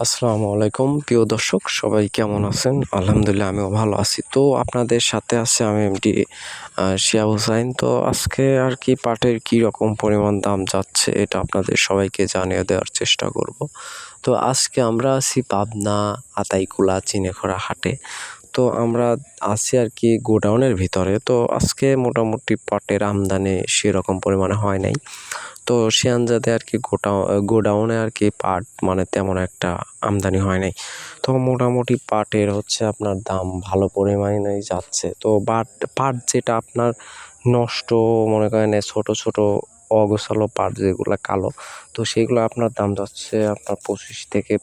আসসালামু আলাইকুম প্রিয় দর্শক, সবাই কেমন আছেন? আলহামদুলিল্লাহ আমিও ভালো আছি। তো আপনাদের সাথে আছে আমি এমডি শিহাব হুসাইন। তো আজকে আর কি পাটের কী রকম পরিমাণ দাম যাচ্ছে এটা আপনাদের সবাইকে জানিয়ে দেওয়ার চেষ্টা করব। তো আজকে আমরা আছি পাবনা আতাইকুলা চিনেখরা হাটে। তো আমরা আছি আর কি গোডাউনের ভিতরে। তো আজকে মোটামুটি পাটের আমদানি সেরকম পরিমাণে হয় নাই। তো সে আন্দাজে আর কি গোডাউনে আর কি পাট মানে তেমন একটা আমদানি হয় নাই। তো মোটামুটি পাটের হচ্ছে আপনার দাম ভালো পরিমাণেই যাচ্ছে। তো পাট যেটা আপনার নষ্ট, মনে করেন ছোটো ছোটো অগোছালো পাট যেগুলো কালো, তো সেইগুলো আপনার দাম যাচ্ছে আপনার 25 থেকে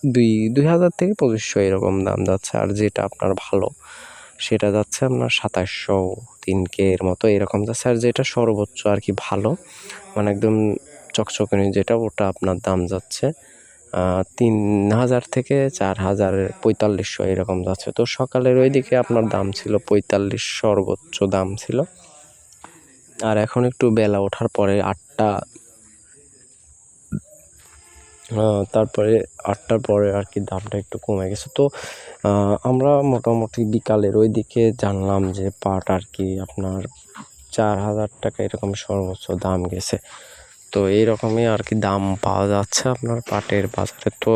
2000 থেকে 2500 এরকম দাম যাচ্ছে। আর যেটা আপনার ভালো সেটা যাচ্ছে আপনার 2700 3K এর মতো এরকম যাচ্ছে। আর যেটা সর্বোচ্চ আর কি ভালো মানে একদম চকচকে যেটা, ওটা আপনার দাম যাচ্ছে 3000 থেকে 4000 4500 এরকম যাচ্ছে। তো সকালের ওই দিকে আপনার দাম ছিল 45 সর্বোচ্চ দাম ছিল। আর এখন একটু বেলা ওঠার পরে তারপরে 8টার পরে আর কি দামটা একটু কমে গেছে। তো আমরা মোটামুটি বিকালের ওই দিকে জানলাম যে পাট আর কি আপনার 4000 টাকা এরকম সর্বোচ্চ দাম গেছে। তো এইরকমই আর কি দাম পাওয়া যাচ্ছে আপনার পাটের বাজারে। তো